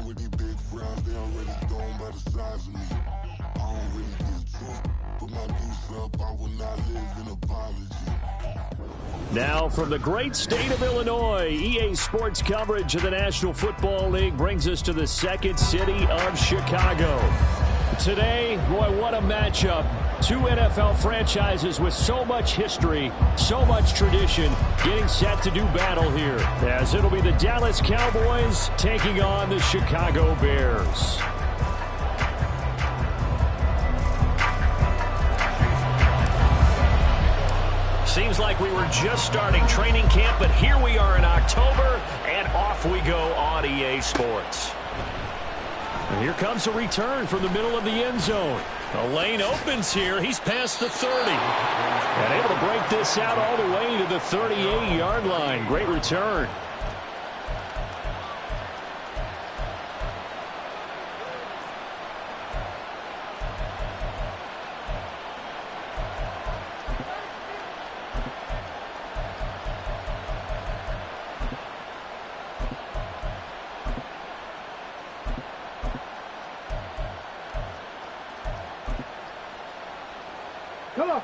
with these big frowns, they already gone by the size of me. I don't really get drunk, put my deuce up, I will not live in apology. Now from the great state of Illinois, EA Sports coverage of the National Football League brings us to the second city of Chicago. Today, boy, what a matchup. Two NFL franchises with so much history, so much tradition, getting set to do battle here, as it'll be the Dallas Cowboys taking on the Chicago Bears. Seems like we were just starting training camp, but here we are in October, and off we go on EA Sports. And here comes a return from the middle of the end zone. The lane opens here. He's past the 30. And able to break this out all the way to the 38-yard line. Great return.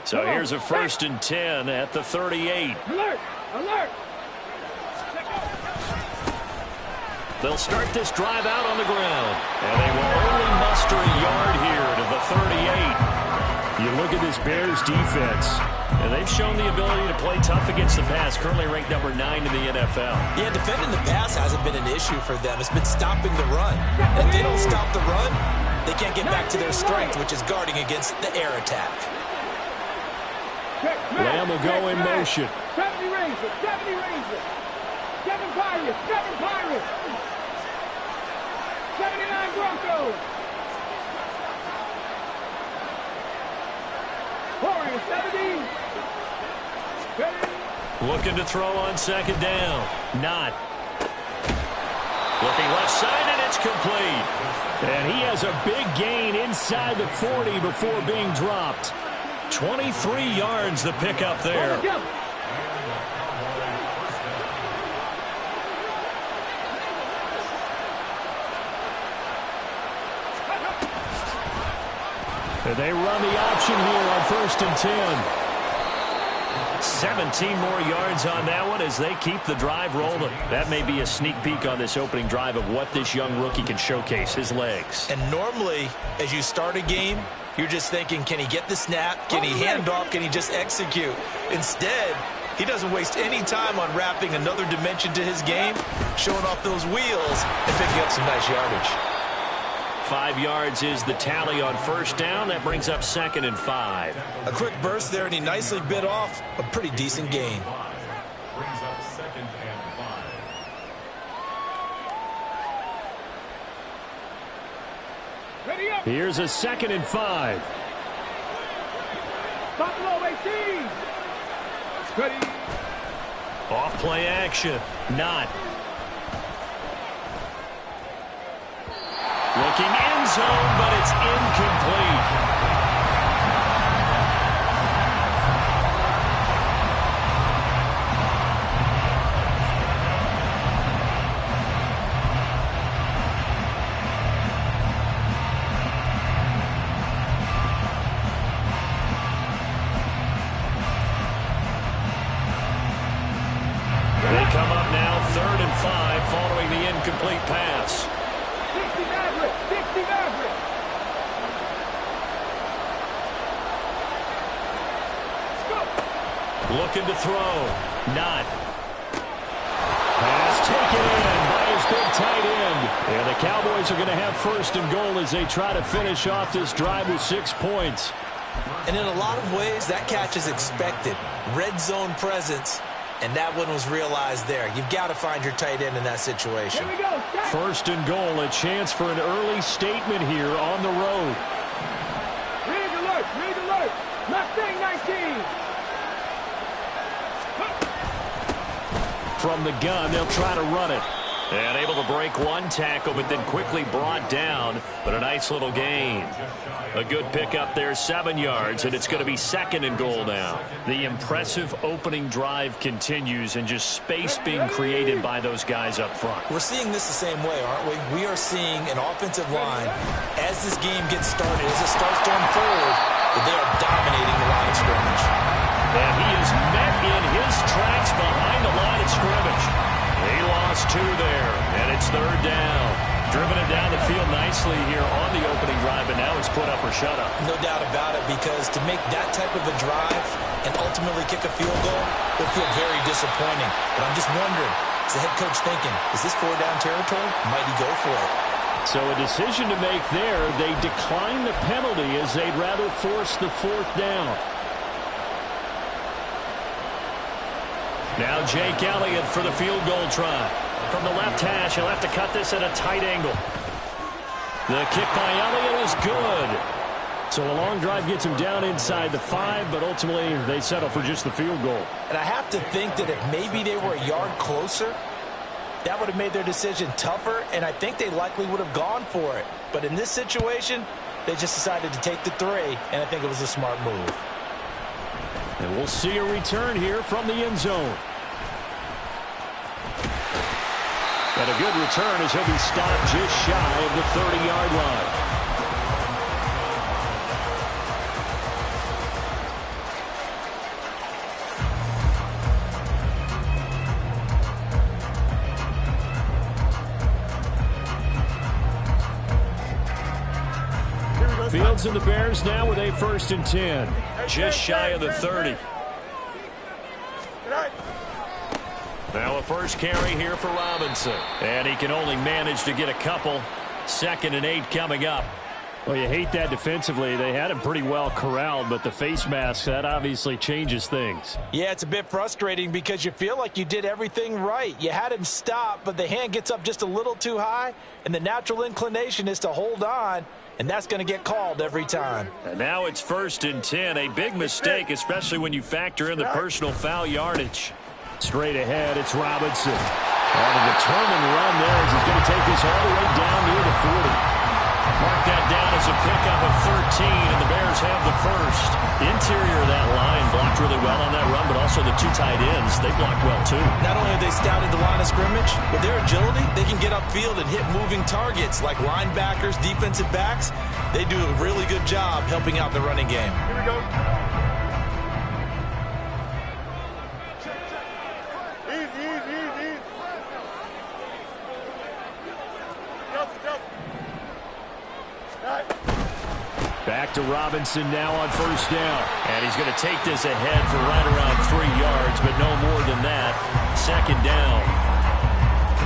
So here's a 1st and 10 at the 38. Alert! Alert! They'll start this drive out on the ground. And they will only muster a yard here to the 38. You look at this Bears defense, and they've shown the ability to play tough against the pass, currently ranked number 9 in the NFL. Yeah, defending the pass hasn't been an issue for them. It's been stopping the run. And if they don't stop the run, they can't get back to their strength, which is guarding against the air attack. Lamb will go in motion. 70 Rangers, 70 Rangers. 7 Pirates, 7 Pirates. 79 Broncos. 70. Looking to throw on 2nd down. Not. Looking left side, and it's complete. And he has a big gain inside the 40 before being dropped. 23 yards the pickup there. And they run the option here on 1st and 10. 17 more yards on that one as they keep the drive rolling. That may be a sneak peek on this opening drive of what this young rookie can showcase, his legs. And normally, as you start a game, you're just thinking, can he get the snap? Can he hand off? Can he just execute? Instead, he doesn't waste any time on wrapping another dimension to his game, showing off those wheels, and picking up some nice yardage. 5 yards is the tally on 1st down. That brings up 2nd and 5. A quick burst there, and he nicely bit off a pretty decent gain. Brings up 2nd and 5. Here's a 2nd and 5. Buffalo 18. Ready. Off play action. Not. Looking end zone, but it's incomplete. They come up now 3rd and 5 following the incomplete pass. 60 Maverick, 60 Maverick. Looking to throw. Not. Pass taken in by his big tight end. And the Cowboys are going to have 1st and goal as they try to finish off this drive with 6 points. And in a lot of ways, that catch is expected. Red zone presence. And that one was realized there. You've got to find your tight end in that situation. Here we go. 1st and goal, a chance for an early statement here on the road. Read alert, read alert. Mustang 19. From the gun, they'll try to run it. And able to break one tackle, but then quickly brought down. But a nice little gain. A good pickup there, 7 yards, and it's going to be 2nd and goal now. The impressive opening drive continues, and just space being created by those guys up front. We're seeing this the same way, aren't we? We are seeing an offensive line, as this game gets started, as it starts to unfold, that they are dominating the line of scrimmage. And he is met in his tracks behind the line of scrimmage. He lost 2 there, and it's 3rd down. Driven it down the field nicely here on the opening drive, and now it's put up or shut up. No doubt about it, because to make that type of a drive and ultimately kick a field goal would feel very disappointing. But I'm just wondering, is the head coach thinking, is this 4-down territory? Might he go for it? So a decision to make there. They decline the penalty as they'd rather force the 4th down. Now Jake Elliott for the field goal try. From the left hash, he'll have to cut this at a tight angle. The kick by Elliott is good. So a long drive gets him down inside the 5, but ultimately they settle for just the field goal. And I have to think that if maybe they were a yard closer, that would have made their decision tougher, and I think they likely would have gone for it. But in this situation, they just decided to take the 3, and I think it was a smart move. And we'll see a return here from the end zone. And a good return as he'll be stopped just shy of the 30-yard line. Fields and the Bears now with a 1st and 10. Just shy of the 30. Now a first carry here for Robinson. And he can only manage to get a couple. 2nd and 8 coming up. Well, you hate that defensively. They had him pretty well corralled, but the face mask, that obviously changes things. Yeah, it's a bit frustrating because you feel like you did everything right. You had him stop, but the hand gets up just a little too high, and the natural inclination is to hold on, and that's going to get called every time. And now it's 1st and 10. A big mistake, especially when you factor in the personal foul yardage. Straight ahead, it's Robinson. On a determined run there as he's going to take this all the way down near the 40. Mark that down as a pickup of 13, and the Bears have the 1st. Interior of that line blocked really well on that run, but also the 2 tight ends, they blocked well too. Not only have they scouted the line of scrimmage, with their agility, they can get upfield and hit moving targets like linebackers, defensive backs. They do a really good job helping out the running game. Here we go. Back to Robinson now on 1st down. And he's going to take this ahead for right around 3 yards, but no more than that. 2nd down.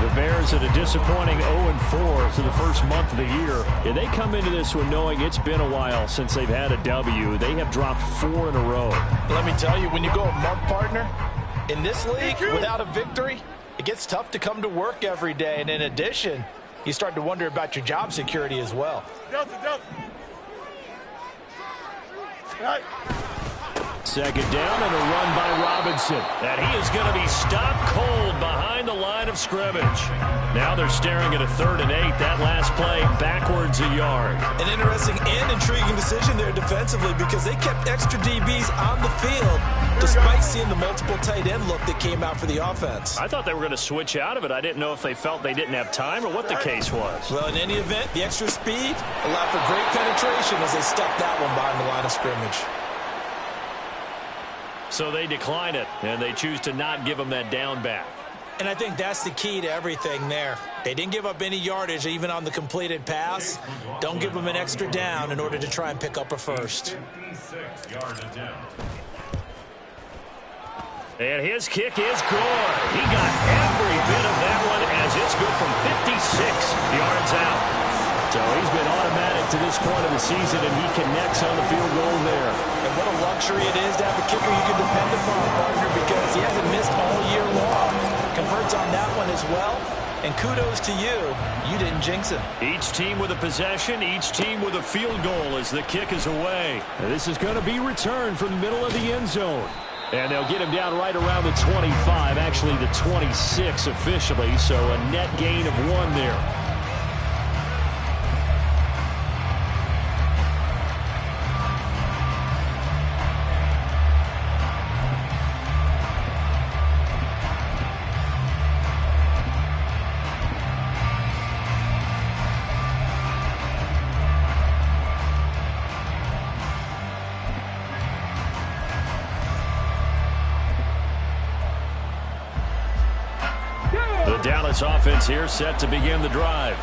The Bears at a disappointing 0-4 for the first month of the year. And they come into this one knowing it's been a while since they've had a W. They have dropped 4 in a row. Let me tell you, when you go a month partner, in this league, without a victory, it gets tough to come to work every day. And in addition, you start to wonder about your job security as well. Right. 2nd down and a run by Robinson. And he is going to be stopped cold behind the line of scrimmage. Now they're staring at a 3rd and 8. That last play backwards a yard. An interesting and intriguing decision there defensively because they kept extra DBs on the field despite seeing the multiple tight end look that came out for the offense. I thought they were going to switch out of it. I didn't know if they felt they didn't have time or what the case was. Well, in any event, the extra speed allowed for great penetration as they stuffed that one behind the line of scrimmage. So they decline it, and they choose to not give them that down back. And I think that's the key to everything there. They didn't give up any yardage even on the completed pass. Don't give them an extra down in order to try and pick up a 1st. And his kick is good. He got every bit of that one as it's good from 56 yards out. So he's been automatic to this point of the season, and he connects on the field goal there. And what a luxury it is to have a kicker you can depend upon, partner, because he hasn't missed all year long. Converts on that one as well. And kudos to you. You didn't jinx him. Each team with a possession, each team with a field goal as the kick is away. And this is going to be returned from the middle of the end zone. And they'll get him down right around the 25, actually the 26 officially, so a net gain of 1 there. The Dallas offense here set to begin the drive.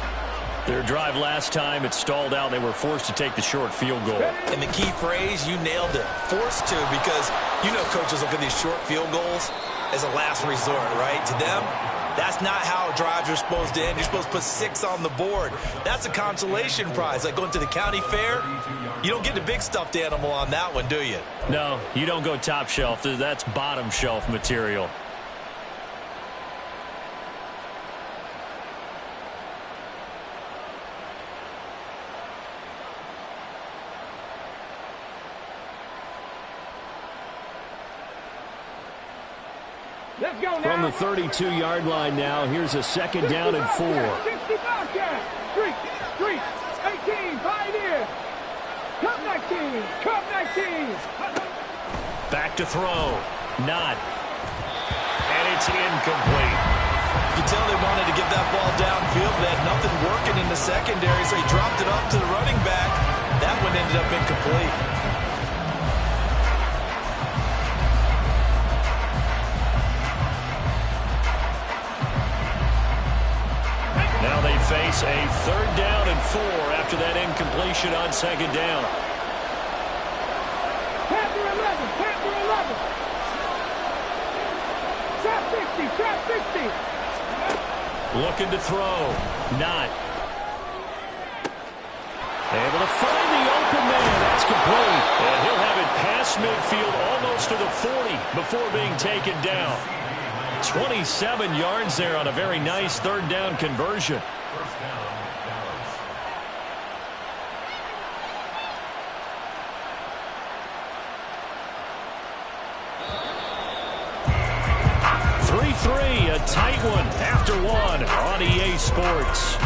Their drive last time, it stalled out. They were forced to take the short field goal. And the key phrase, you nailed it. Forced to, because you know coaches look at these short field goals as a last resort, right? To them, that's not how drives are supposed to end. You're supposed to put 6 on the board. That's a consolation prize. Like going to the county fair, you don't get the big stuffed animal on that one, do you? No, you don't go top shelf. That's bottom shelf material. Let's go now. From the 32-yard line now, here's a second down and 4. 60 Bobcats. 3, 18, Pioneer. Cup 19, Cup 19. Back to throw. Not. And it's incomplete. You can tell they wanted to get that ball downfield. They had nothing working in the secondary, so he dropped it off to the running back. That one ended up incomplete. Now they face a third down and 4 after that incompletion on second down. Panther 11, Panther 11. Trap 60, trap 60. Looking to throw. Not. Able to find the open man. That's complete. And he'll have it past midfield almost to the 40 before being taken down. 27 yards there on a very nice third down conversion. First down, Dallas. 3-3, a tight one after 1 on EA Sports.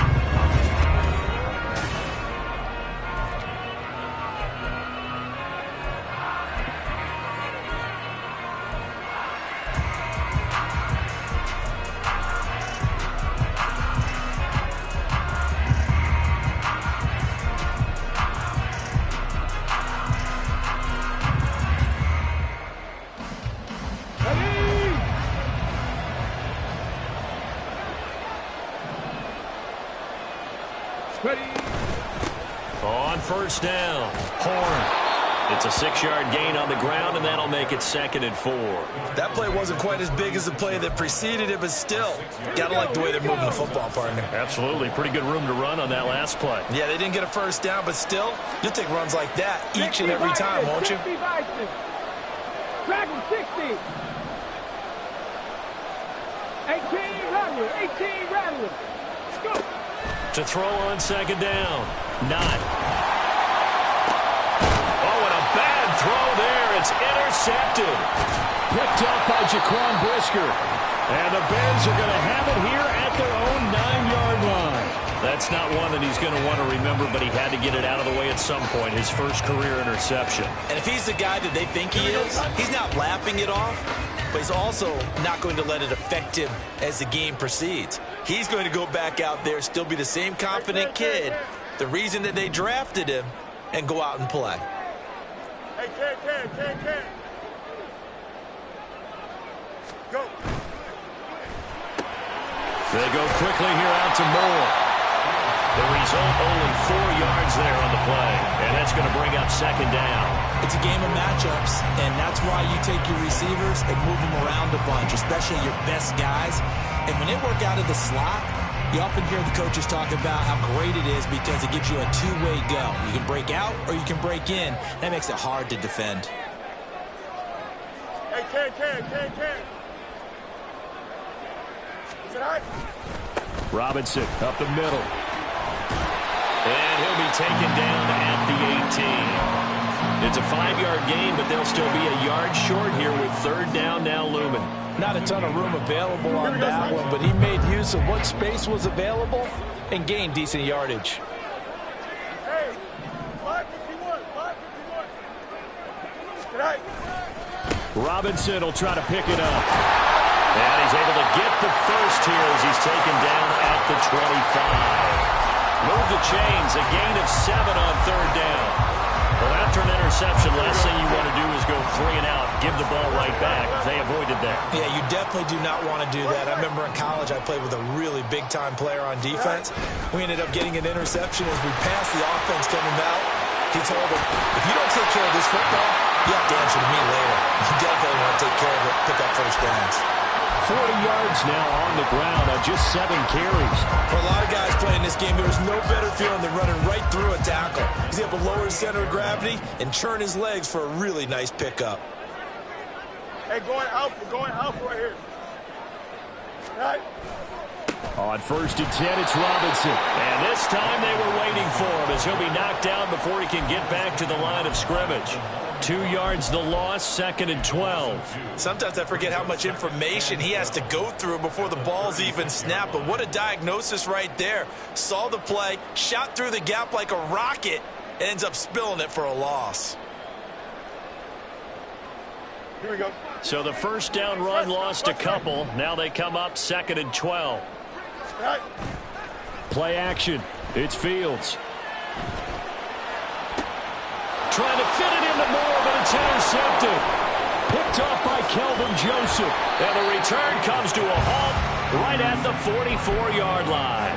On first down, Horn. It's a 6-yard gain on the ground, and that'll make it 2nd and 4. That play wasn't quite as big as the play that preceded it, but still, got to like the way they're moving the football, partner. Absolutely. Pretty good room to run on that last play. Yeah, they didn't get a first down, but still, you'll take runs like that each and every time, won't you? 60 Bison. Dragon 60. 18 Rattler, 18 Rattler. Let's go. To throw on second down. Not. Oh, and a bad throw there. It's intercepted. Picked up by Jaquan Brisker. And the Bears are going to have it here at their own 9-yard line. That's not one that he's going to want to remember, but he had to get it out of the way at some point. His first career interception. And if he's the guy that they think he is, he's not laughing it off, but he's also not going to let it affect him as the game proceeds. He's going to go back out there, still be the same confident kid, the reason that they drafted him, and go out and play. Hey, Ken. Go. They go quickly here out to Moore. The result, only 4 yards there on the play, and that's going to bring up second down. It's a game of matchups, and that's why you take your receivers and move them around a bunch, especially your best guys. And when they work out of the slot, you often hear the coaches talk about how great it is because it gives you a two-way go. You can break out or you can break in. That makes it hard to defend. Hey, Ken. Is it hot? Robinson up the middle. And he'll be taken down at the 18. It's a 5-yard gain, but they'll still be a yard short here with third down now looming. Not a ton of room available on that one, but he made use of what space was available and gained decent yardage. Hey, 551, 551. Good night. Robinson will try to pick it up. And he's able to get the first here as he's taken down at the 25. Move the chains, a gain of 7 on third down. Well, after an interception, last thing you want to do is go 3 and out, give the ball right back. They avoided that. Yeah, you definitely do not want to do that. I remember in college I played with a really big-time player on defense. We ended up getting an interception as we passed the offense coming out. He told him, if you don't take care of this football, you have to answer to me later. You definitely want to take care of it, pick up first downs. 40 yards now on the ground on just 7 carries. For a lot of guys playing this game, there's no better feeling than running right through a tackle. He's able to lower his center of gravity and churn his legs for a really nice pickup. Hey, going out. We're going out right here. All right. On 1st and 10, it's Robinson. And this time they were waiting for him as he'll be knocked down before he can get back to the line of scrimmage. 2 yards the loss, 2nd and 12. Sometimes I forget how much information he has to go through before the ball's even snapped. But what a diagnosis right there. Saw the play, shot through the gap like a rocket, and ends up spilling it for a loss. Here we go. So the first down run lost a couple. Now they come up 2nd and 12. All right. Play action. It's Fields. Trying to fit it into Moore, but it's intercepted. Picked off by Kelvin Joseph. And the return comes to a halt right at the 44-yard line.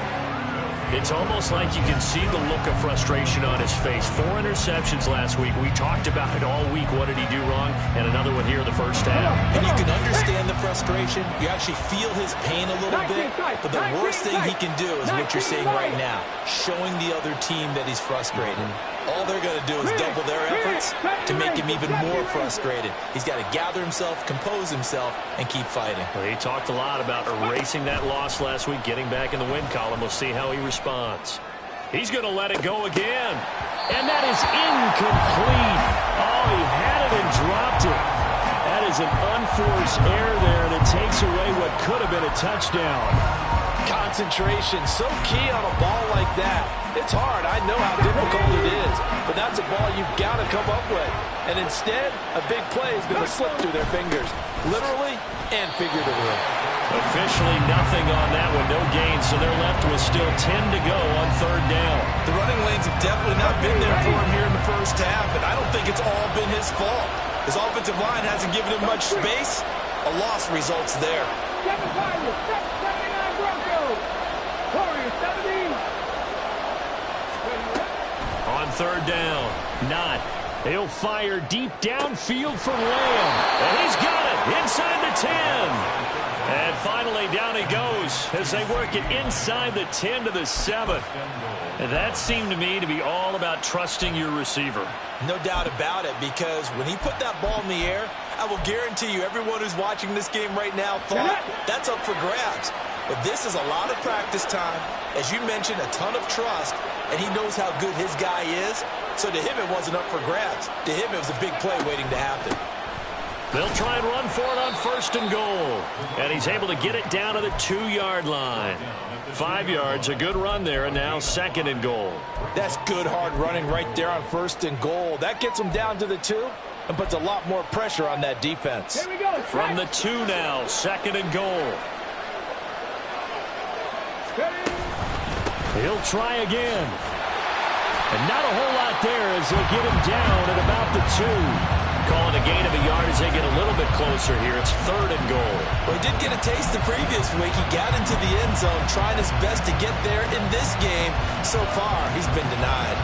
It's almost like you can see the look of frustration on his face. 4 interceptions last week. We talked about it all week. What did he do wrong? And another one here in the first half. And you can understand the frustration. You actually feel his pain a little bit. But the worst thing he can do is what you're seeing right now, showing the other team that he's frustrated. All they're going to do is double their efforts to make him even more frustrated. He's got to gather himself, compose himself, and keep fighting. Well, he talked a lot about erasing that loss last week, getting back in the win column. We'll see how he responds. He's going to let it go again. And that is incomplete. Oh, he had it and dropped it. That is an unforced error there, and it takes away what could have been a touchdown. Concentration, so key on a ball like that. It's hard. I know how difficult it is, but that's a ball you've got to come up with. And instead, a big play is going to slip through their fingers, literally and figuratively. Officially nothing on that one, no gain, so they're left with still 10 to go on third down. The running lanes have definitely not been there for him here in the first half, and I don't think it's all been his fault. His offensive line hasn't given him much space. A loss results there. 79 Broncos. Warriors 17. On third down, Knott. He'll fire deep downfield for Lamb. And he's got it inside the 10. And finally down he goes as they work it inside the 10 to the 7. And that seemed to me to be all about trusting your receiver. No doubt about it, because when he put that ball in the air, I will guarantee you everyone who's watching this game right now thought that's up for grabs. But this is a lot of practice time. As you mentioned, a ton of trust, and he knows how good his guy is. So to him, it wasn't up for grabs. To him, it was a big play waiting to happen. They'll try and run for it on 1st and goal. And he's able to get it down to the 2-yard line. 5 yards, a good run there, and now 2nd and goal. That's good hard running right there on 1st and goal. That gets him down to the 2 and puts a lot more pressure on that defense. Here we go. From the 2 now, 2nd and goal. He'll try again. And not a whole lot there as they'll get him down at about the 2. Calling a gain of a yard as they get a little bit closer here. It's 3rd and goal. Well, he did get a taste the previous week. He got into the end zone, trying his best to get there in this game. So far, he's been denied.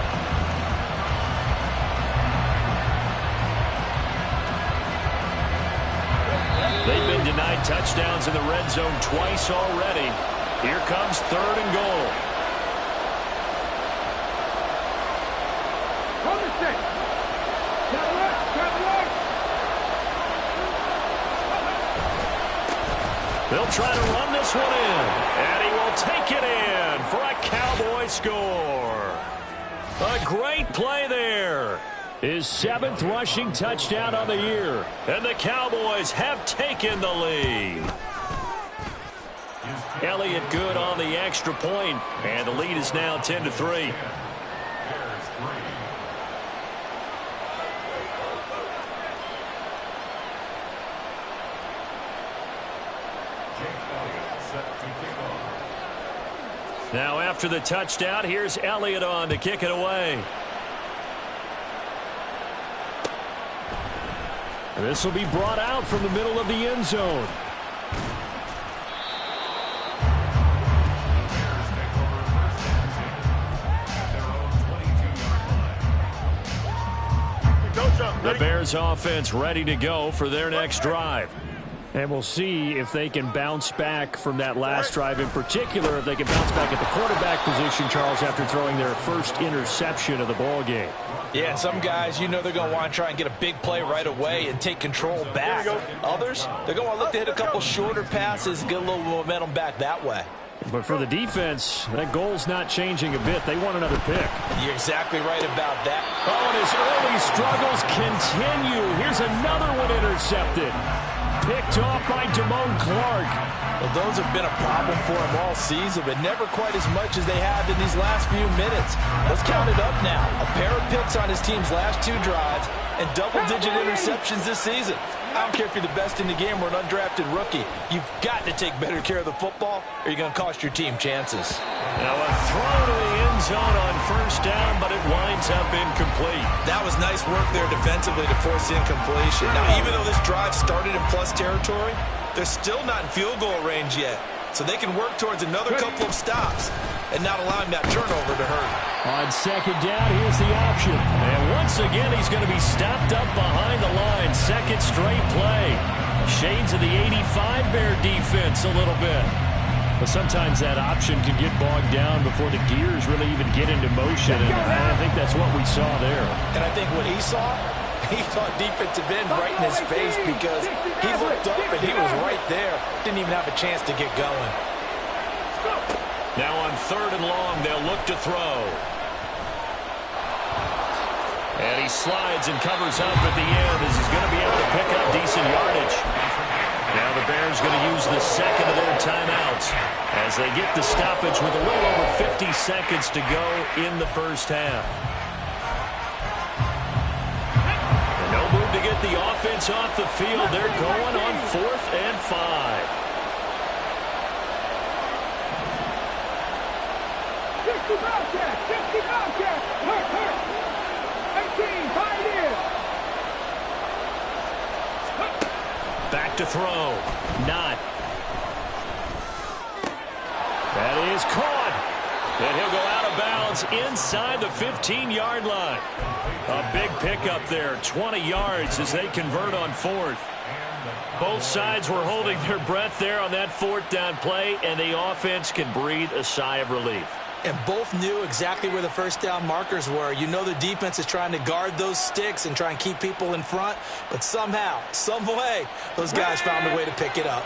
They've been denied touchdowns in the red zone twice already. Here comes 3rd and goal. They'll try to run this one in, and he will take it in for a Cowboy score. A great play there. His 7th rushing touchdown on the year. And the Cowboys have taken the lead. Elliott good on the extra point, and the lead is now 10-3. Now after the touchdown, here's Elliott on to kick it away. This will be brought out from the middle of the end zone. The Bears offense ready to go for their next drive. And we'll see if they can bounce back from that last drive, in particular if they can bounce back at the quarterback position, Charles, after throwing their first interception of the ball game. Yeah, and some guys, you know, they're going to want to try and get a big play right away and take control back. Others, they're going to look to hit a couple shorter passes, get a little momentum back that way. But for the defense, that goal's not changing a bit. They want another pick. You're exactly right about that. Oh, and his early struggles continue. Here's another one intercepted. Picked off by Damone Clark. Well, those have been a problem for him all season, but never quite as much as they have in these last few minutes. Let's count it up now. A pair of picks on his team's last 2 drives and double-digit interceptions this season. I don't care if you're the best in the game or an undrafted rookie. You've got to take better care of the football or you're going to cost your team chances. Now a throw to the end zone on first down, but it winds up incomplete. That was nice work there defensively to force incompletion. Now, even though this drive started in plus territory, they're still not in field goal range yet. So they can work towards another couple of stops and not allowing that turnover to hurt. On second down, here's the option. And once again, he's going to be stopped up behind the line. Second straight play. Shades of the 85 Bear defense a little bit. But sometimes that option can get bogged down before the gears really even get into motion. And I think that's what we saw there. And I think what he saw defensive end right in his face because he looked up and he was right there. Didn't even have a chance to get going. Now on 3rd and long, they'll look to throw. And he slides and covers up at the end as he's going to be able to pick up decent yardage. Now the Bears going to use the second of their timeouts as they get the stoppage with a little over 50 seconds to go in the first half. No move to get the offense off the field. They're going on 4th and 5. 50 Bobcats, 50 Bobcats, hurt, 18, Pioneers. Back to throw, not. That is caught. And he'll go out of bounds inside the 15-yard line. A big pickup there, 20 yards as they convert on 4th. Both sides were holding their breath there on that 4th down play, and the offense can breathe a sigh of relief. And both knew exactly where the first down markers were. You know the defense is trying to guard those sticks and try and keep people in front, but somehow, some way, those guys found a way to pick it up.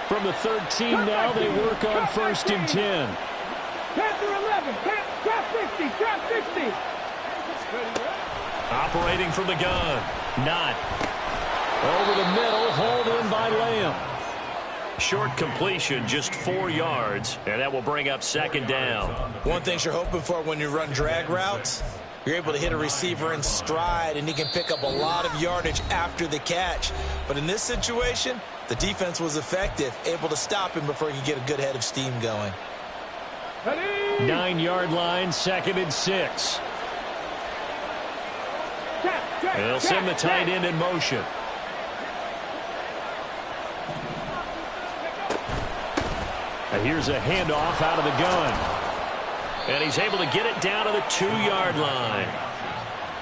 From the 13 now, they work on 1st and 10. Panther 11, trap 50, trap 50. Operating from the gun, not. Over the middle, hauled in by Lamb. Short completion, just 4 yards, and that will bring up 2nd down. One thing you're hoping for when you run drag routes, you're able to hit a receiver in stride, and he can pick up a lot of yardage after the catch. But in this situation, the defense was effective, able to stop him before he could get a good head of steam going. 9-yard line, 2nd and 6. And they'll send the tight end in motion. And here's a handoff out of the gun. And he's able to get it down to the 2-yard line.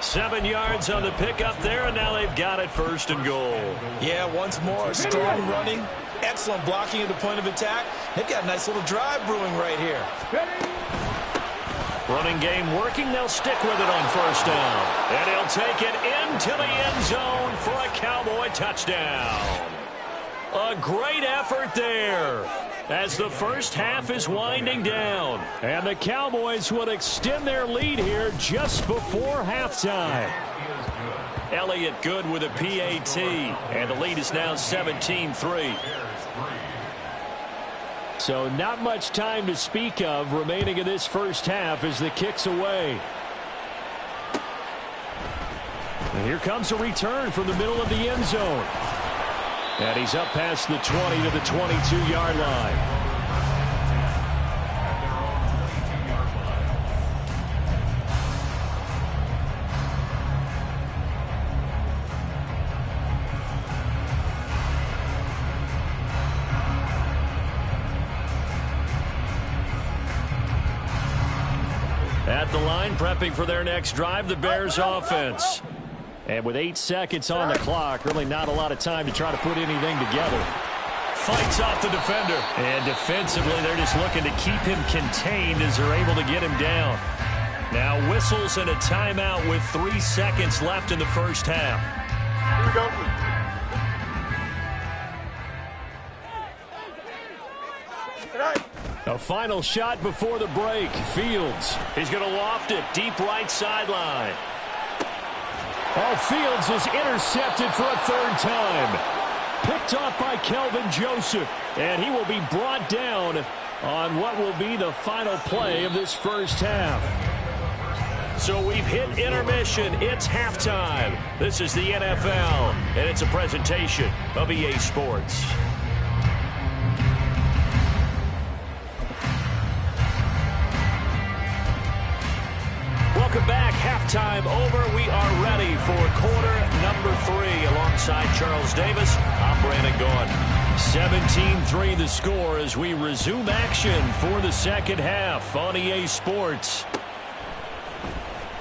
7 yards on the pickup there, and now they've got it 1st and goal. Yeah, once more, strong running, excellent blocking at the point of attack. They've got a nice little drive brewing right here. Running game working, they'll stick with it on 1st down. And he'll take it into the end zone for a Cowboy touchdown. A great effort there as the first half is winding down. And the Cowboys would extend their lead here just before halftime. Elliott good with a PAT. And the lead is now 17-3. So not much time to speak of remaining in this first half as the kick's away. And here comes a return from the middle of the end zone. And he's up past the 20 to the 22-yard line. At the line, prepping for their next drive, the Bears offense. And with 8 seconds on the clock, really not a lot of time to try to put anything together. Fights off the defender. And defensively, they're just looking to keep him contained as they're able to get him down. Now whistles and a timeout with 3 seconds left in the first half. Here we go. A final shot before the break. Fields. He's going to loft it. Deep right sideline. Oh, Fields is intercepted for a third time. Picked off by Kelvin Joseph. And he will be brought down on what will be the final play of this first half. So we've hit intermission. It's halftime. This is the NFL, and it's a presentation of EA Sports. Welcome back. Halftime over. We are ready for quarter number 3. Alongside Charles Davis, I'm Brandon Gaudin. 17-3 the score as we resume action for the second half on EA Sports.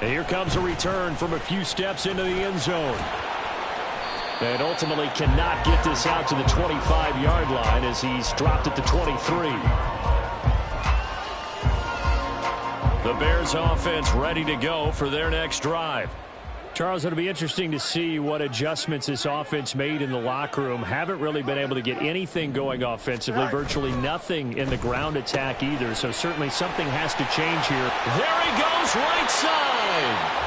And here comes a return from a few steps into the end zone. And ultimately cannot get this out to the 25-yard line as he's dropped at the 23. The Bears offense ready to go for their next drive. Charles, it'll be interesting to see what adjustments this offense made in the locker room. Haven't really been able to get anything going offensively. Virtually nothing in the ground attack either. So certainly something has to change here. There he goes, right side.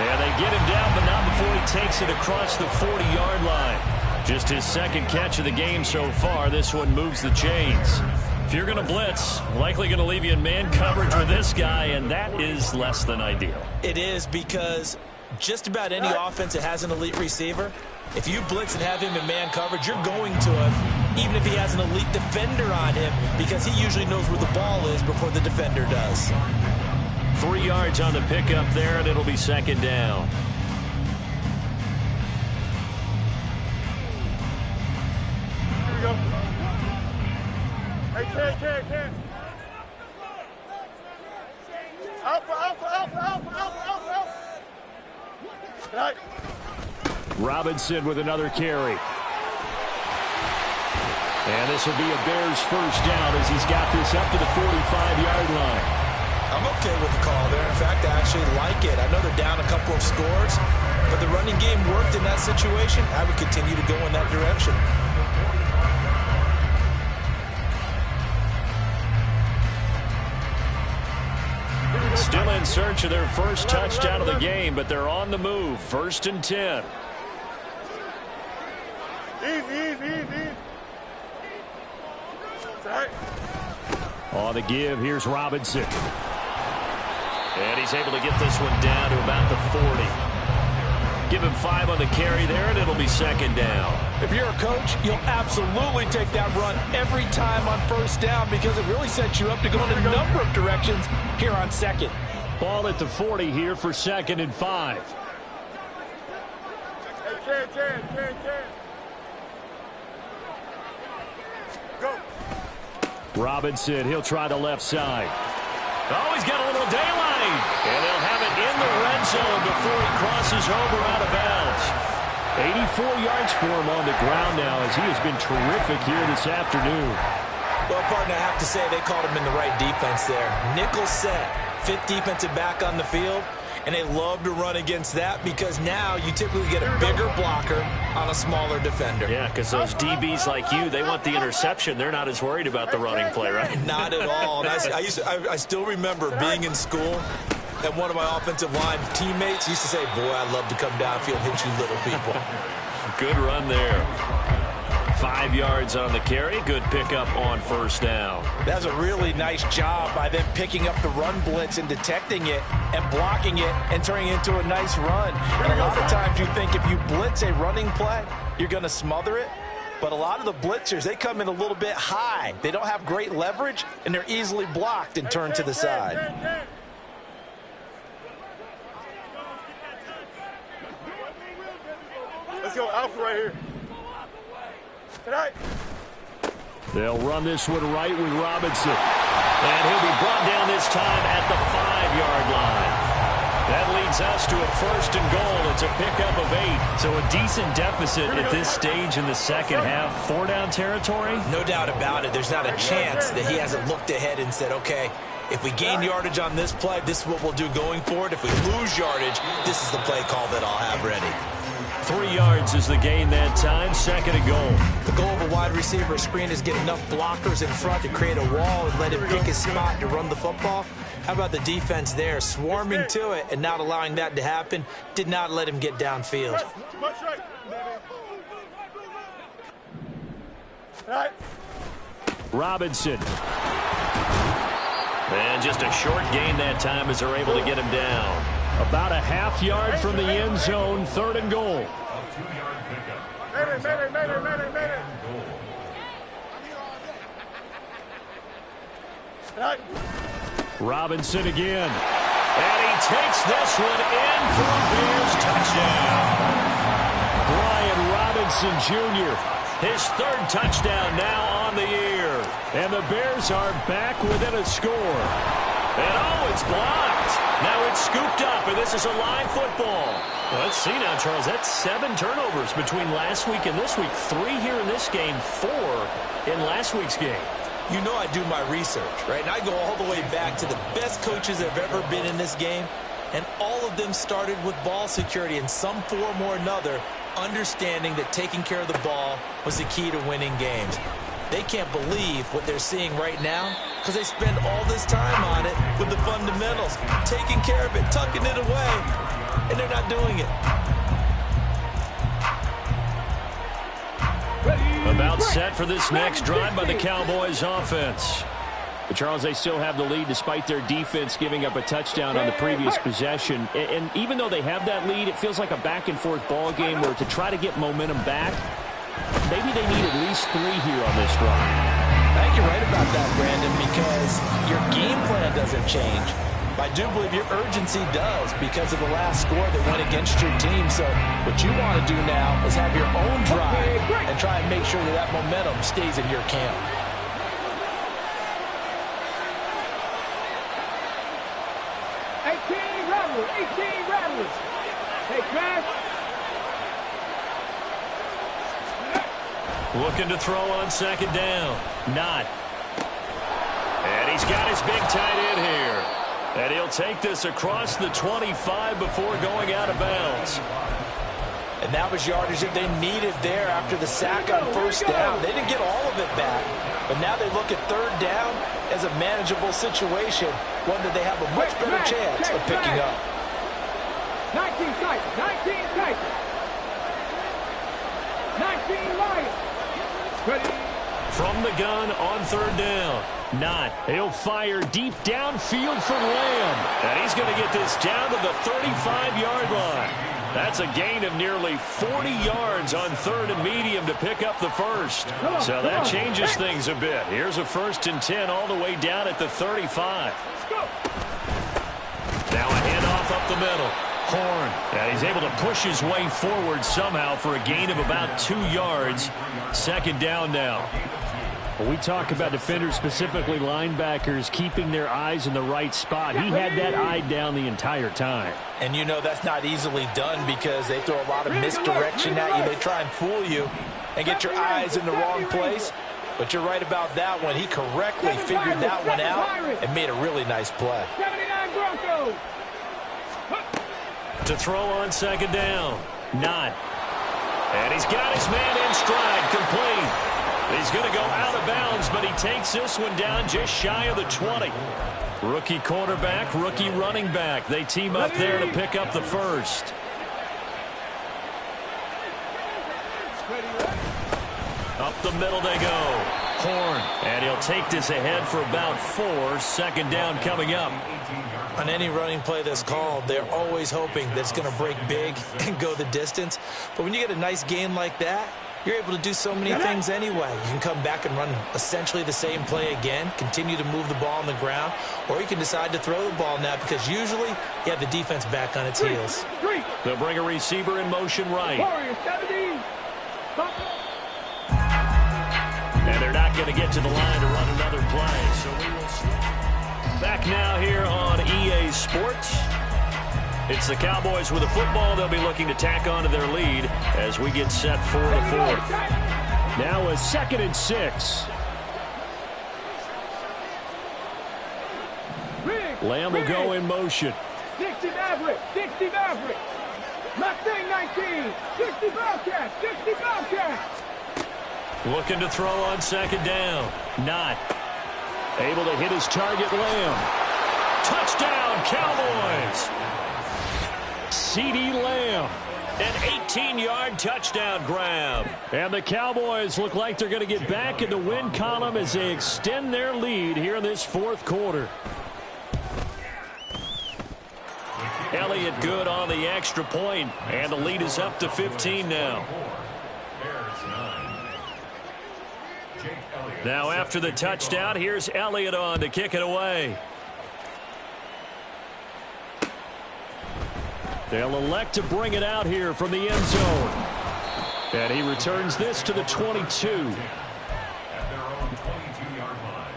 And they get him down, but not before he takes it across the 40-yard line. Just his second catch of the game so far. This one moves the chains. If you're going to blitz, likely going to leave you in man coverage with this guy, and that is less than ideal. It is, because just about any offense that has an elite receiver, if you blitz and have him in man coverage, you're going to him, even if he has an elite defender on him, because he usually knows where the ball is before the defender does. 3 yards on the pickup there, and it'll be second down. Here we go. Hey, Ken. Alpha. Right. Robinson with another carry. And this will be a Bears first down as he's got this up to the 45-yard line. I'm okay with the call there. In fact, I actually like it. I know they're down a couple of scores, but the running game worked in that situation. I would continue to go in that direction. Still in search of their first touchdown of the game, but they're on the move. 1st and 10. Easy. Right. On the give, here's Robinson. And he's able to get this one down to about the 40. Give him 5 on the carry there, and it'll be second down. If you're a coach, you'll absolutely take that run every time on first down because it really sets you up to go in a number of directions here on second. Ball at the 40 here for 2nd and 5. Hey, Ken. Go. Robinson, he'll try the left side. Oh, he's got a little daylight. And they'll have it in the red zone before he crosses over out of bounds. 84 yards for him on the ground now as he has been terrific here this afternoon. Well, partner, I have to say they called him in the right defense there. Nickel set, 5th defensive back on the field, and they love to run against that because now you typically get a bigger blocker on a smaller defender. Yeah, because those DBs like you, they want the interception. They're not as worried about the running play, right? Not at all. And I still remember being in school, And one of my offensive line teammates used to say, boy, I'd love to come downfield and hit you little people. Good run there. 5 yards on the carry. Good pickup on first down. That's a really nice job by them picking up the run blitz and detecting it and blocking it and turning it into a nice run. And a lot of times you think if you blitz a running play, you're going to smother it. But a lot of the blitzers, they come in a little bit high. They don't have great leverage, and they're easily blocked and turned to the side. Let's go, Alpha right here. Tonight. They'll run this one right with Robinson. And he'll be brought down this time at the 5-yard line. That leads us to a 1st and goal. It's a pickup of 8. So a decent deficit at this stage in the second half. 4-down territory? No doubt about it. There's not a chance that he hasn't looked ahead and said, okay, if we gain yardage on this play, this is what we'll do going forward. If we lose yardage, this is the play call that I'll have ready. 3 yards is the gain that time. 2nd and goal. The goal of a wide receiver screen is get enough blockers in front to create a wall and let him pick his spot to run the football. How about the defense there, swarming to it and not allowing that to happen? Did not let him get downfield. Robinson. And just a short gain that time as they're able to get him down. About a half yard from the end zone. 3rd and goal. Robinson again. And he takes this one in for a Bears touchdown. Brian Robinson Jr., his 3rd touchdown now on the year. And the Bears are back within a score. And oh, it's blocked. Now it's scooped up, and this is a live football. Well, let's see now, Charles. That's 7 turnovers between last week and this week. 3 here in this game, 4 in last week's game. You know I do my research, right? And I go all the way back to the best coaches that have ever been in this game. And all of them started with ball security in some form or another, understanding that taking care of the ball was the key to winning games. They can't believe what they're seeing right now because they spend all this time on it with the fundamentals, taking care of it, tucking it away, and they're not doing it. About set for this next drive by the Cowboys offense. But Charles, they still have the lead despite their defense giving up a touchdown on the previous possession. And even though they have that lead, it feels like a back-and-forth ball game where to try to get momentum back, maybe they need at least 3 here on this drive. I think you're right about that, Brandon, because your game plan doesn't change. I do believe your urgency does because of the last score that went against your team. So what you want to do now is have your own drive and try and make sure that that momentum stays in your camp. Looking to throw on 2nd down. Not. And he's got his big tight end here. And he'll take this across the 25 before going out of bounds. And that was yardage that they needed there after the sack on 1st down. They didn't get all of it back. But now they look at 3rd down as a manageable situation, one that they have a much better chance of picking up. 19 Titans, 19 Titans. 19 Lions. Ready. From the gun on 3rd down. Not. He'll fire deep downfield for Lamb. And he's going to get this down to the 35-yard line. That's a gain of nearly 40 yards on 3rd and medium to pick up the 1st. So that changes things a bit. Here's a 1st and 10 all the way down at the 35. Now a handoff up the middle. Horn. And he's able to push his way forward somehow for a gain of about 2 yards. 2nd down now. When we talk about defenders, specifically linebackers, keeping their eyes in the right spot, he had that eye down the entire time. And you know that's not easily done because they throw a lot of misdirection at you. They try and fool you and get your eyes in the wrong place. But you're right about that one. He correctly figured that one out and made a really nice play. 79 Broncos. To throw on 2nd down. Not. And he's got his man in stride, complete. He's going to go out of bounds, but he takes this one down just shy of the 20. Rookie quarterback, rookie running back. They team up there to pick up the first. Up the middle they go. Horn, and he'll take this ahead for about 4. Second down coming up. On any running play that's called, they're always hoping that it's going to break big and go the distance. But when you get a nice gain like that, you're able to do so many things anyway. You can come back and run essentially the same play again, continue to move the ball on the ground, or you can decide to throw the ball now because usually you have the defense back on its heels. They'll bring a receiver in motion right. And they're not going to get to the line to run another play. So we will back now here on EA Sports. It's the Cowboys with the football. They'll be looking to tack on to their lead as we get set for the fourth. Now a 2nd and 6. Lamb will go in motion. 60 Maverick, 60 Maverick. Mustang 19, 60 Bobcat, 60 Bobcat. Looking to throw on 2nd down. Not able to hit his target. Lamb. Touchdown, Cowboys. CeeDee Lamb, an 18-yard touchdown grab. And the Cowboys look like they're going to get back in the win column as they extend their lead here in this 4th quarter. Elliott good on the extra point, and the lead is up to 15 now. Now after the touchdown, here's Elliott on to kick it away. They'll elect to bring it out here from the end zone. And he returns this to the 22. At their own 22-yard line.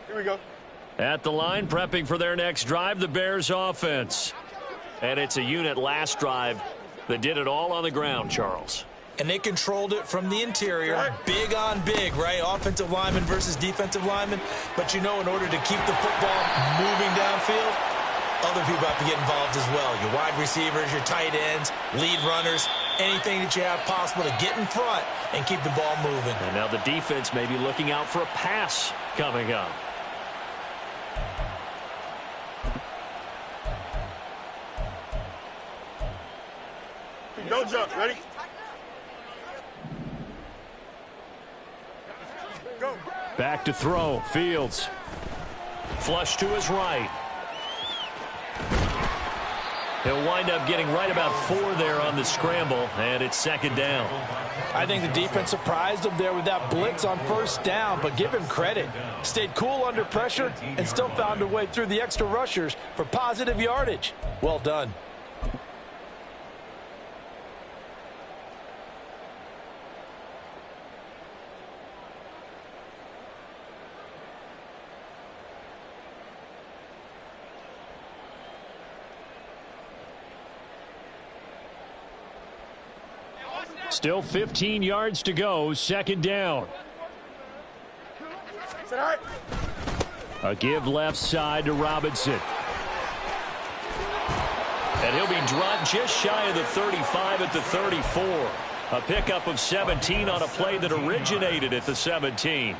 Here we go. At the line, prepping for their next drive, the Bears offense. And it's a unit last drive that did it all on the ground, Charles. And they controlled it from the interior, big on big, right? Offensive lineman versus defensive lineman. But you know, in order to keep the football moving downfield, other people have to get involved as well. Your wide receivers, your tight ends, lead runners, anything that you have possible to get in front and keep the ball moving. And now the defense may be looking out for a pass coming up. No jump. Ready? Go. Back to throw. Fields. Flush to his right. He'll wind up getting right about 4 there on the scramble, and it's 2nd down. I think the defense surprised him there with that blitz on 1st down, but give him credit. Stayed cool under pressure and still found a way through the extra rushers for positive yardage. Well done. Still 15 yards to go, 2nd down. A give left side to Robinson. And he'll be dropped just shy of the 35 at the 34. A pickup of 17 on a play that originated at the 17.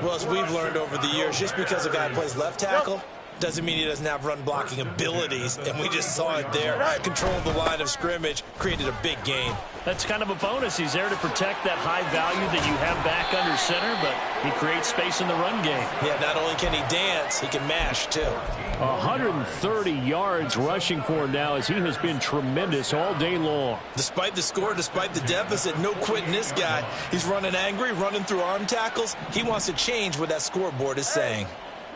Well, as we've learned over the years, just because a guy plays left tackle doesn't mean he doesn't have run blocking abilities, and we just saw it there. Controlled the line of scrimmage, created a big gain. That's kind of a bonus. He's there to protect that high value that you have back under center, but he creates space in the run game. Yeah, not only can he dance, he can mash, too. 130 yards rushing for him now as he has been tremendous all day long. Despite the score, despite the deficit, no quitting this guy. He's running angry, running through arm tackles. He wants to change what that scoreboard is saying.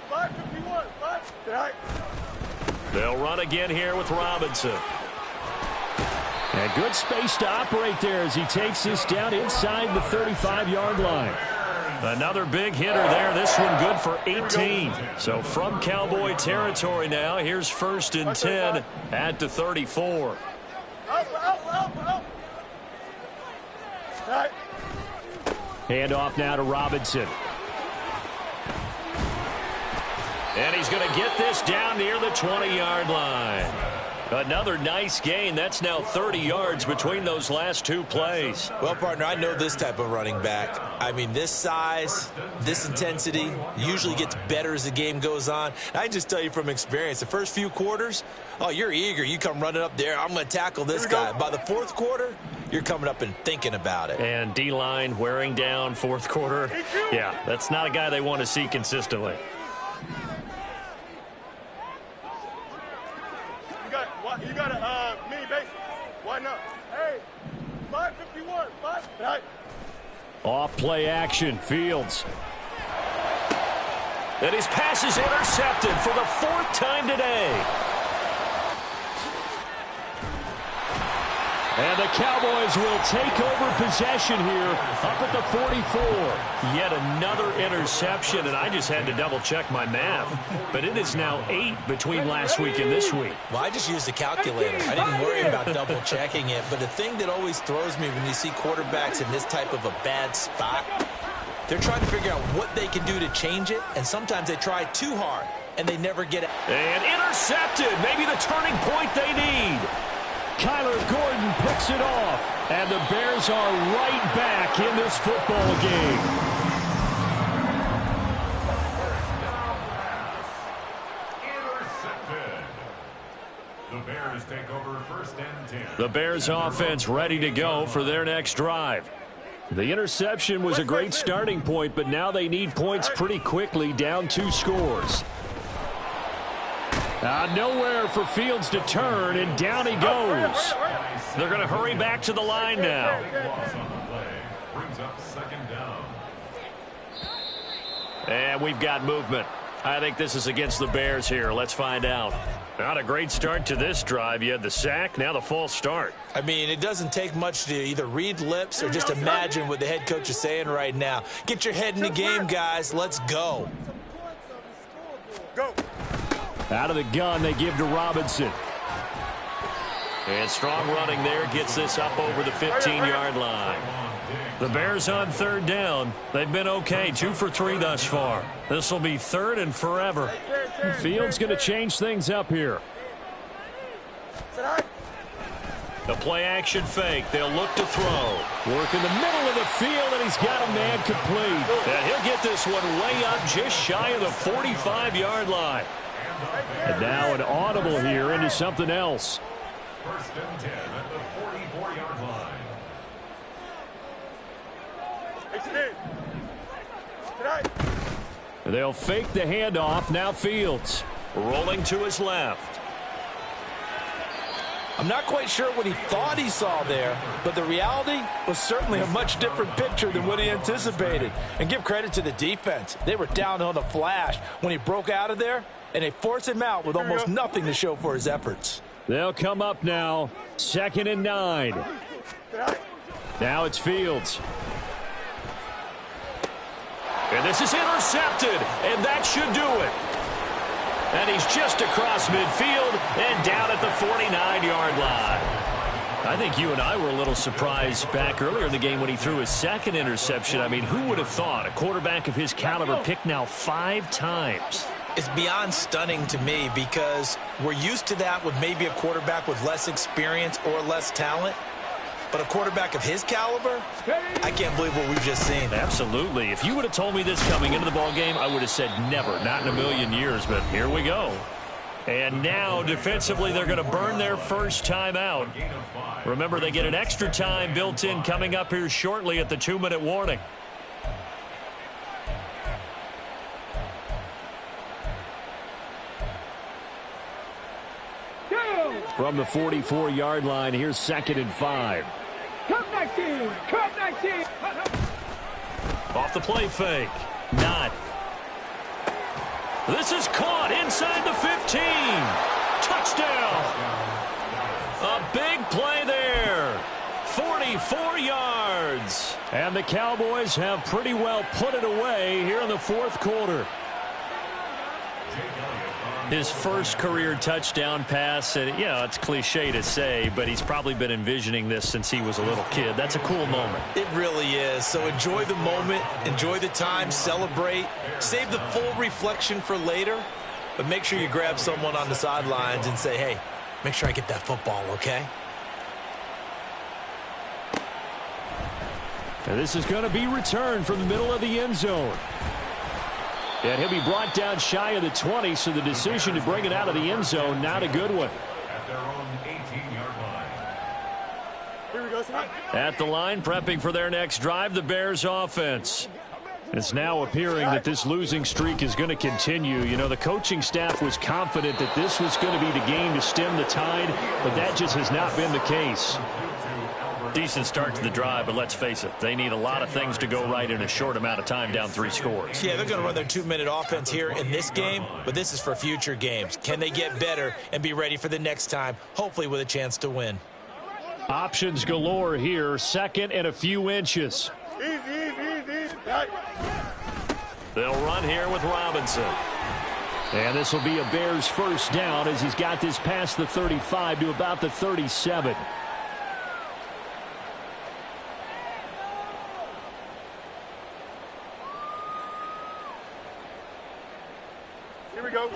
551. 5. They'll run again here with Robinson. And good space to operate there as he takes this down inside the 35-yard line. Another big hitter there. This one good for 18. So from Cowboy territory now, here's 1st and 10 at the 34. Hand off now to Robinson. And he's going to get this down near the 20-yard line. Another nice gain. That's now 30 yards between those last two plays. Well, partner, I know this type of running back. I mean, this size, this intensity usually gets better as the game goes on. I just tell you from experience, the first few quarters, oh, you're eager. You come running up there. I'm going to tackle this guy. By the fourth quarter, you're coming up and thinking about it. And D-line wearing down fourth quarter. Yeah, that's not a guy they want to see consistently. You got a mini base. Why not? Hey, 551. Right. Off play action. Fields. And his pass is intercepted for the fourth time today. And the Cowboys will take over possession here up at the 44. Yet another interception, and I just had to double-check my math. But it is now 8 between last week and this week. Well, I just used the calculator. I didn't worry about double-checking it. But the thing that always throws me when you see quarterbacks in this type of a bad spot, they're trying to figure out what they can do to change it, and sometimes they try too hard, and they never get it. And intercepted, maybe the turning point they need. Kyler Gordon picks it off, and the Bears are right back in this football game. Intercepted. The Bears take over 1st and 10. The Bears offense ready to go for their next drive. The interception was a great starting point, but now they need points pretty quickly, down 2 scores. Nowhere for Fields to turn, and down he goes. They're going to hurry back to the line now. Loss on the play brings up 2nd down. And we've got movement. I think this is against the Bears here. Let's find out. Not a great start to this drive. You had the sack, now the false start. I mean, it doesn't take much to either read lips or just imagine what the head coach is saying right now. Get your head in the game, guys. Let's go. Go. Out of the gun, they give to Robinson. And strong running there gets this up over the 15-yard line. The Bears on 3rd down. They've been okay, 2 for 3 thus far. This will be 3rd and forever. Fields going to change things up here. The play action fake. They'll look to throw. Work in the middle of the field, and he's got a man complete. And he'll get this one way up just shy of the 45-yard line. And now an audible here into something else. 1st and 10 at the 44-yard line. They'll fake the handoff. Now Fields rolling to his left. I'm not quite sure what he thought he saw there, but the reality was certainly a much different picture than what he anticipated. And give credit to the defense. They were down on the flash when he broke out of there, and they forced him out with almost nothing to show for his efforts. They'll come up now. 2nd and 9. Now it's Fields. And this is intercepted, and that should do it. And he's just across midfield and down at the 49-yard line. I think you and I were a little surprised back earlier in the game when he threw his 2nd interception. I mean, who would have thought a quarterback of his caliber picked now 5 times? It's beyond stunning to me because we're used to that with maybe a quarterback with less experience or less talent. But a quarterback of his caliber, I can't believe what we've just seen. Absolutely. If you would have told me this coming into the ball game, I would have said never, not in a million years. But here we go. And now defensively, they're going to burn their first time out. Remember, they get an extra time built in coming up here shortly at the 2-minute warning. From the 44-yard line, here's 2nd and 5. Come 19! Come 19! Off the play fake. Not. This is caught inside the 15. Touchdown. A big play there. 44 yards. And the Cowboys have pretty well put it away here in the 4th quarter. His first career touchdown pass, and it's cliche to say, but he's probably been envisioning this since he was a little kid. That's a cool moment. It really is. So enjoy the moment, enjoy the time, celebrate, save the full reflection for later, but make sure you grab someone on the sidelines and say, hey, make sure I get that football, okay? And this is going to be returned from the middle of the end zone. And he'll be brought down shy of the 20, so the decision to bring it out of the end zone, not a good one. At their own 18-yard line. Here we go, son. At the line, prepping for their next drive, the Bears offense. It's now appearing that this losing streak is going to continue. You know, the coaching staff was confident that this was going to be the game to stem the tide, but that just has not been the case. Decent start to the drive, but let's face it, they need a lot of things to go right in a short amount of time, down 3 scores. Yeah, they're going to run their 2-minute offense here in this game, but this is for future games. Can they get better and be ready for the next time, hopefully with a chance to win? Options galore here, second and a few inches. Easy. Right. They'll run here with Robinson. And this will be a Bears first down as he's got this past the 35 to about the 37. Here we go.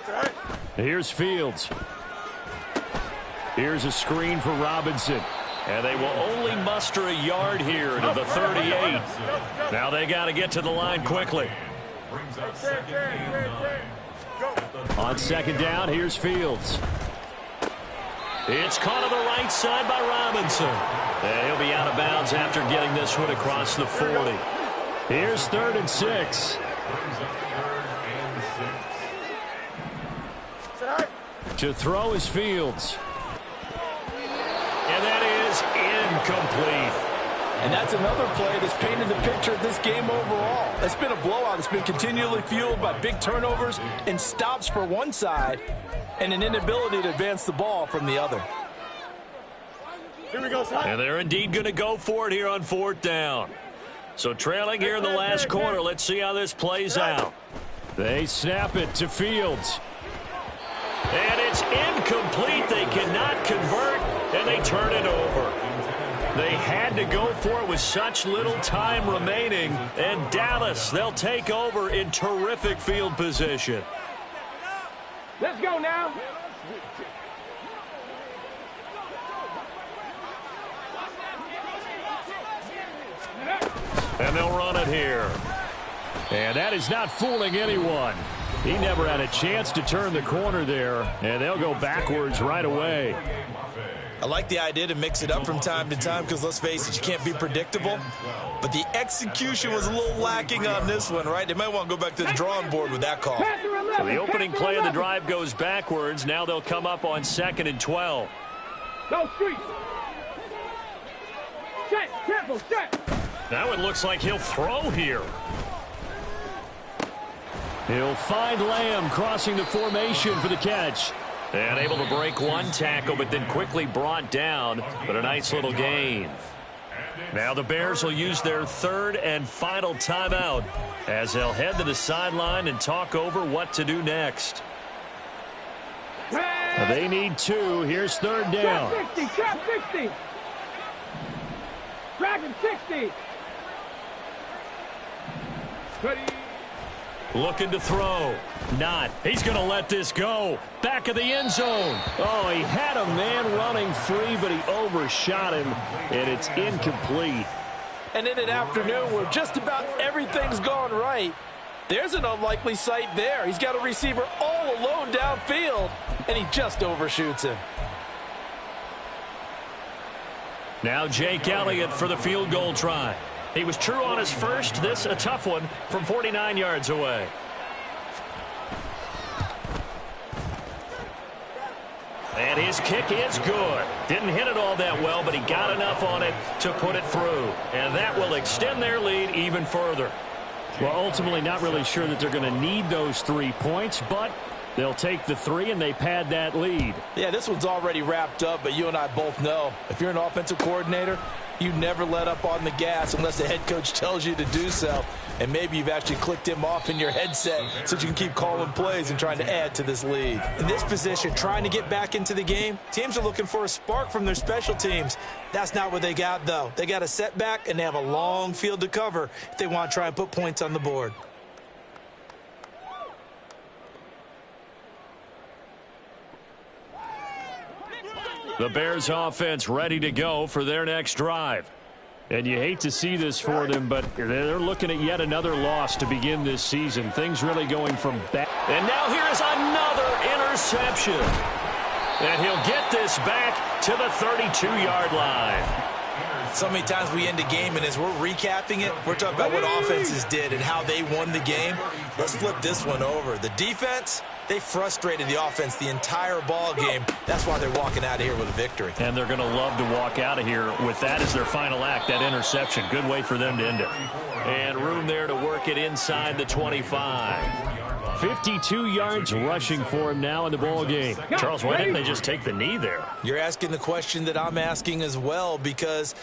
Right. Here's Fields. Here's a screen for Robinson. And they will only muster a yard here to the 38. Now they got to get to the line quickly. Brings up second and 9. On second down, here's Fields. It's caught on the right side by Robinson. And he'll be out of bounds after getting this one across the 40. Here's 3rd and 6. Brings up 3rd and 6. To throw is Fields. And that is incomplete. And that's another play that's painted the picture of this game overall. It's been a blowout. It's been continually fueled by big turnovers and stops for one side and an inability to advance the ball from the other. Here we go, son. And they're indeed going to go for it here on 4th down. So trailing here in the last quarter. Let's see how this plays out. They snap it to Fields. And it's incomplete. They cannot convert, and they turn it over. They had to go for it with such little time remaining. And Dallas, they'll take over in terrific field position. Let's go now. And they'll run it here. And that is not fooling anyone. He never had a chance to turn the corner there, and they'll go backwards right away. I like the idea to mix it up from time to time because, let's face it, you can't be predictable. But the execution was a little lacking on this one, right? They might want to go back to the drawing board with that call. So the opening play of the drive goes backwards. Now they'll come up on 2nd and 12. Go street. Set, careful, set. Now it looks like he'll throw here. He'll find Lamb crossing the formation for the catch. And able to break one tackle, but then quickly brought down. But a nice little gain. Now the Bears will use their 3rd and final timeout as they'll head to the sideline and talk over what to do next. They need 2. Here's 3rd down. Trap 60, trap 60. Dragon 60. Ready. Looking to throw. Not. He's going to let this go. Back of the end zone. Oh, he had a man running free, but he overshot him, and it's incomplete. And in an afternoon where just about everything's gone right, there's an unlikely sight there. He's got a receiver all alone downfield, and he just overshoots him. Now Jake Elliott for the field goal try. He was true on his first. This a tough one from 49 yards away. And his kick is good. Didn't hit it all that well, but he got enough on it to put it through. And that will extend their lead even further. Well, ultimately not really sure that they're going to need those 3 points, but they'll take the 3 and they pad that lead. Yeah, this one's already wrapped up, but you and I both know if you're an offensive coordinator, you never let up on the gas unless the head coach tells you to do so. And maybe you've actually clicked him off in your headset so you can keep calling plays and trying to add to this lead. In this position, trying to get back into the game, teams are looking for a spark from their special teams. That's not what they got, though. They got a setback, and they have a long field to cover if they want to try and put points on the board. The Bears offense ready to go for their next drive. And you hate to see this for them, but they're looking at yet another loss to begin this season. Things really going from bad. And now here is another interception. And he'll get this back to the 32-yard line. So many times we end a game, and as we're recapping it, we're talking about what offenses did and how they won the game. Let's flip this one over. The defense, they frustrated the offense the entire ball game. That's why they're walking out of here with a victory. And they're going to love to walk out of here with that as their final act, that interception. Good way for them to end it. And room there to work it inside the 25. 52 yards rushing for him now in the ball game. Charles, why didn't they just take the knee there? You're asking the question that I'm asking as well, because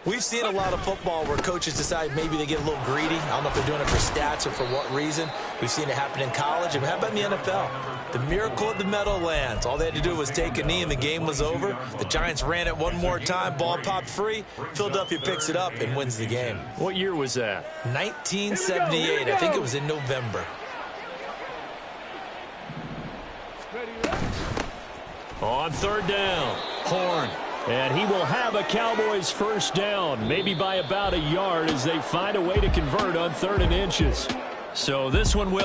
we've seen a lot of football where coaches decide maybe they get a little greedy. I don't know if they're doing it for stats or for what reason. We've seen it happen in college. And how about in the NFL? The miracle at the Meadowlands. All they had to do was take a knee and the game was over. The Giants ran it one more time. Ball popped free. Philadelphia picks it up and wins the game. What year was that? 1978. I think it was in November. On third down, Horn. And he will have a Cowboys first down, maybe by about a yard as they find a way to convert on 3rd and inches. So this one will